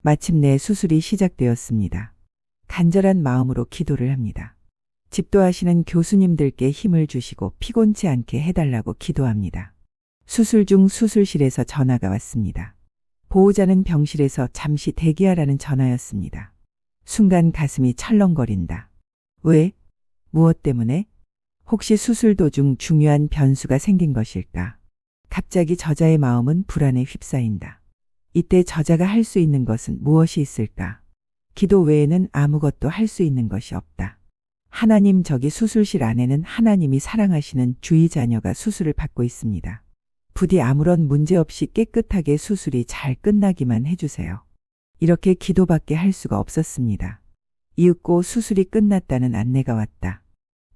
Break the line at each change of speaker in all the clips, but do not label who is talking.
마침내 수술이 시작되었습니다. 간절한 마음으로 기도를 합니다. 집도하시는 교수님들께 힘을 주시고 피곤치 않게 해달라고 기도합니다. 수술 중 수술실에서 전화가 왔습니다. 보호자는 병실에서 잠시 대기하라는 전화였습니다. 순간 가슴이 철렁거린다. 왜? 무엇 때문에? 혹시 수술 도중 중요한 변수가 생긴 것일까? 갑자기 저자의 마음은 불안에 휩싸인다. 이때 저자가 할 수 있는 것은 무엇이 있을까? 기도 외에는 아무것도 할 수 있는 것이 없다. 하나님, 저기 수술실 안에는 하나님이 사랑하시는 주의 자녀가 수술을 받고 있습니다. 부디 아무런 문제 없이 깨끗하게 수술이 잘 끝나기만 해주세요. 이렇게 기도밖에 할 수가 없었습니다. 이윽고 수술이 끝났다는 안내가 왔다.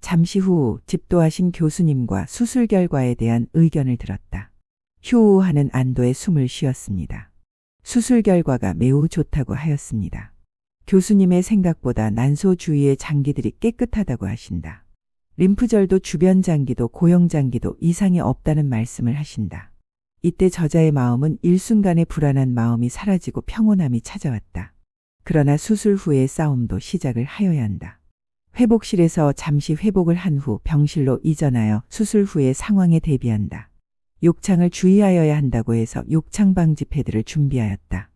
잠시 후 집도하신 교수님과 수술 결과에 대한 의견을 들었다. 휴 하는 안도의 숨을 쉬었습니다. 수술 결과가 매우 좋다고 하였습니다. 교수님의 생각보다 난소 주위의 장기들이 깨끗하다고 하신다. 림프절도 주변 장기도 고형 장기도 이상이 없다는 말씀을 하신다. 이때 저자의 마음은 일순간의 불안한 마음이 사라지고 평온함이 찾아왔다. 그러나 수술 후의 싸움도 시작을 하여야 한다. 회복실에서 잠시 회복을 한 후 병실로 이전하여 수술 후의 상황에 대비한다. 욕창을 주의하여야 한다고 해서 욕창 방지 패드를 준비하였다.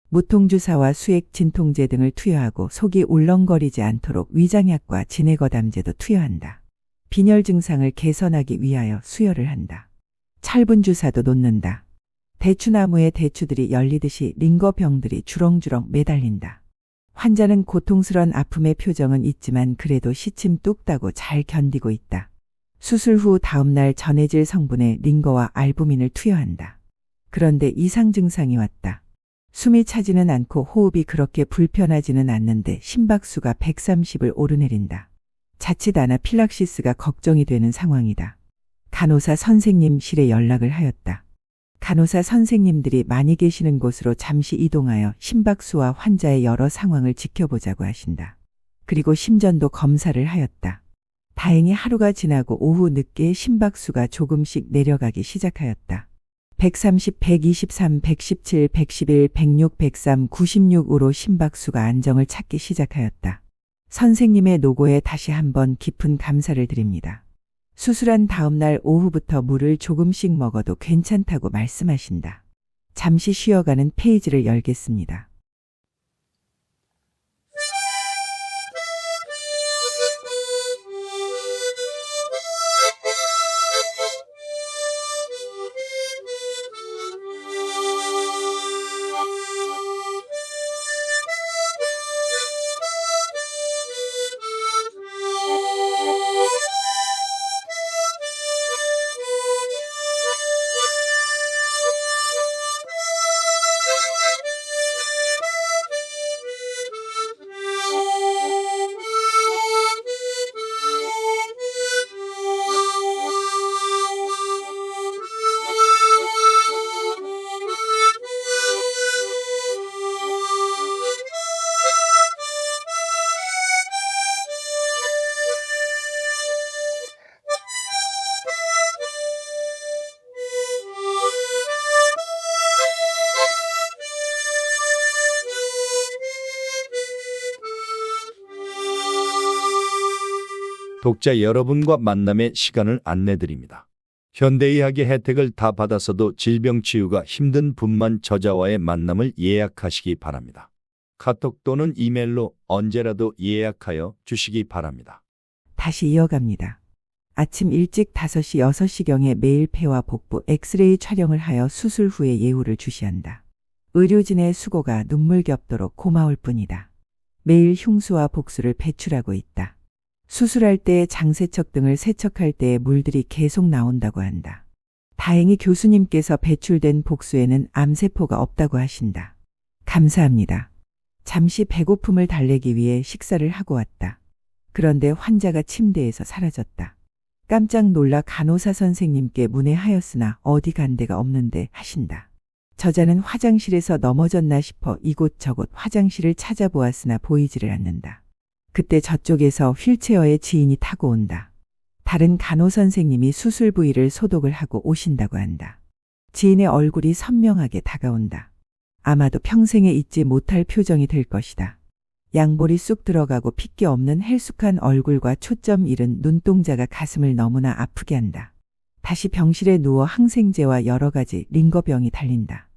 무통주사와 수액 진통제 등을 투여하고 속이 울렁거리지 않도록 위장약과 진해거담제도 투여한다. 빈혈 증상을 개선하기 위하여 수혈을 한다. 철분 주사도 놓는다. 대추나무의 대추들이 열리듯이 링거병들이 주렁주렁 매달린다. 환자는 고통스런 아픔의 표정은 있지만 그래도 시침 뚝 따고 잘 견디고 있다. 수술 후 다음날 전해질 성분의 링거와 알부민을 투여한다. 그런데 이상 증상이 왔다. 숨이 차지는 않고 호흡이 그렇게 불편하지는 않는데 심박수가 130을 오르내린다. 자칫 아나필락시스가 걱정이 되는 상황이다. 간호사 선생님실에 연락을 하였다. 간호사 선생님들이 많이 계시는 곳으로 잠시 이동하여 심박수와 환자의 여러 상황을 지켜보자고 하신다. 그리고 심전도 검사를 하였다. 다행히 하루가 지나고 오후 늦게 심박수가 조금씩 내려가기 시작하였다. 130, 123, 117, 111, 106, 103, 96으로 심박수가 안정을 찾기 시작하였다. 선생님의 노고에 다시 한번 깊은 감사를 드립니다. 수술한 다음 날 오후부터 물을 조금씩 먹어도 괜찮다고 말씀하신다. 잠시 쉬어가는 페이지를 열겠습니다.
독자 여러분과 만남의 시간을 안내드립니다. 현대의학의 혜택을 다 받아서도 질병 치유가 힘든 분만 저자와의 만남을 예약하시기 바랍니다. 카톡 또는 이메일로 언제라도 예약하여 주시기 바랍니다.
다시 이어갑니다. 아침 일찍 5시, 6시경에 매일 폐와 복부 엑스레이 촬영을 하여 수술 후에 예우를 주시한다. 의료진의 수고가 눈물겹도록 고마울 뿐이다. 매일 흉수와 복수를 배출하고 있다. 수술할 때 장세척 등을 세척할 때의 물들이 계속 나온다고 한다. 다행히 교수님께서 배출된 복수에는 암세포가 없다고 하신다. 감사합니다. 잠시 배고픔을 달래기 위해 식사를 하고 왔다. 그런데 환자가 침대에서 사라졌다. 깜짝 놀라 간호사 선생님께 문의하였으나 어디 간 데가 없는데 하신다. 저자는 화장실에서 넘어졌나 싶어 이곳저곳 화장실을 찾아보았으나 보이지를 않는다. 그때 저쪽에서 휠체어에 지인이 타고 온다. 다른 간호선생님이 수술 부위를 소독을 하고 오신다고 한다. 지인의 얼굴이 선명하게 다가온다. 아마도 평생에 잊지 못할 표정이 될 것이다. 양볼이 쑥 들어가고 핏기 없는 헬쑥한 얼굴과 초점 잃은 눈동자가 가슴을 너무나 아프게 한다. 다시 병실에 누워 항생제와 여러 가지 링거병이 달린다.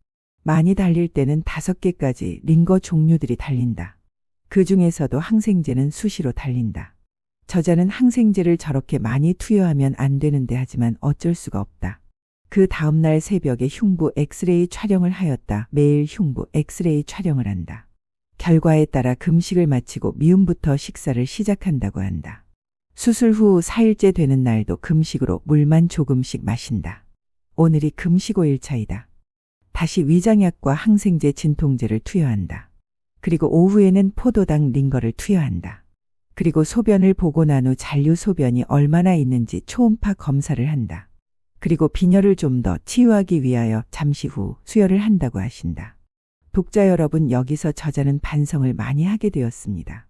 많이 달릴 때는 5개까지 링거 종류들이 달린다. 그 중에서도 항생제는 수시로 달린다. 저자는 항생제를 저렇게 많이 투여하면 안 되는데 하지만 어쩔 수가 없다. 그 다음날 새벽에 흉부 엑스레이 촬영을 하였다. 매일 흉부 엑스레이 촬영을 한다. 결과에 따라 금식을 마치고 미음부터 식사를 시작한다고 한다. 수술 후 4일째 되는 날도 금식으로 물만 조금씩 마신다. 오늘이 금식 5일차이다. 다시 위장약과 항생제 진통제를 투여한다. 그리고 오후에는 포도당 링거를 투여한다. 그리고 소변을 보고 난 후 잔류 소변이 얼마나 있는지 초음파 검사를 한다. 그리고 빈혈을 좀 더 치유하기 위하여 잠시 후 수혈을 한다고 하신다. 독자 여러분, 여기서 저자는 반성을 많이 하게 되었습니다.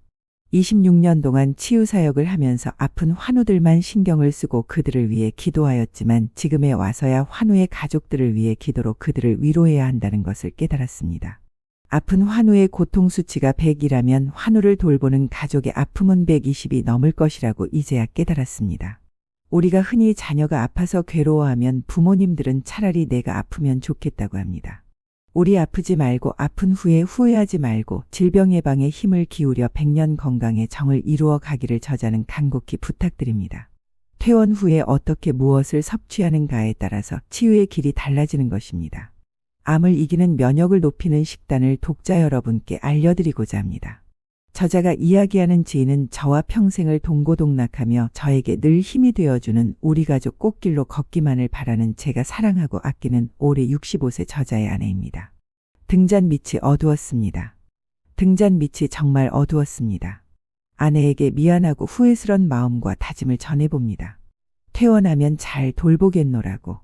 26년 동안 치유사역을 하면서 아픈 환우들만 신경을 쓰고 그들을 위해 기도하였지만 지금에 와서야 환우의 가족들을 위해 기도로 그들을 위로해야 한다는 것을 깨달았습니다. 아픈 환우의 고통 수치가 100이라면 환우를 돌보는 가족의 아픔은 120이 넘을 것이라고 이제야 깨달았습니다. 우리가 흔히 자녀가 아파서 괴로워하면 부모님들은 차라리 내가 아프면 좋겠다고 합니다. 우리 아프지 말고 아픈 후에 후회하지 말고 질병 예방에 힘을 기울여 100년 건강의 정을 이루어 가기를 저자는 간곡히 부탁드립니다. 퇴원 후에 어떻게 무엇을 섭취하는가에 따라서 치유의 길이 달라지는 것입니다. 암을 이기는 면역을 높이는 식단을 독자 여러분께 알려드리고자 합니다. 저자가 이야기하는 지인은 저와 평생을 동고동락하며 저에게 늘 힘이 되어주는 우리 가족 꽃길로 걷기만을 바라는 제가 사랑하고 아끼는 올해 65세 저자의 아내입니다. 등잔 밑이 어두웠습니다. 등잔 밑이 정말 어두웠습니다. 아내에게 미안하고 후회스런 마음과 다짐을 전해봅니다. 퇴원하면 잘 돌보겠노라고.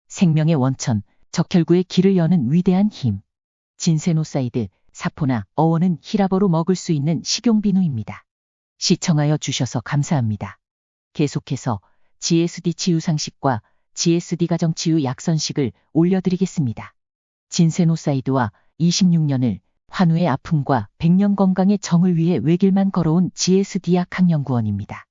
생명의 원천, 적혈구의 길을 여는 위대한 힘. 진세노사이드, 사포나 어원은 히라버로 먹을 수 있는 식용비누입니다. 시청하여 주셔서 감사합니다. 계속해서 GSD 치유상식과 GSD 가정치유 약선식을 올려드리겠습니다. 진세노사이드와 26년을 환우의 아픔과 100년 건강의 정을 위해 외길만 걸어온 GSD 약학연구원입니다.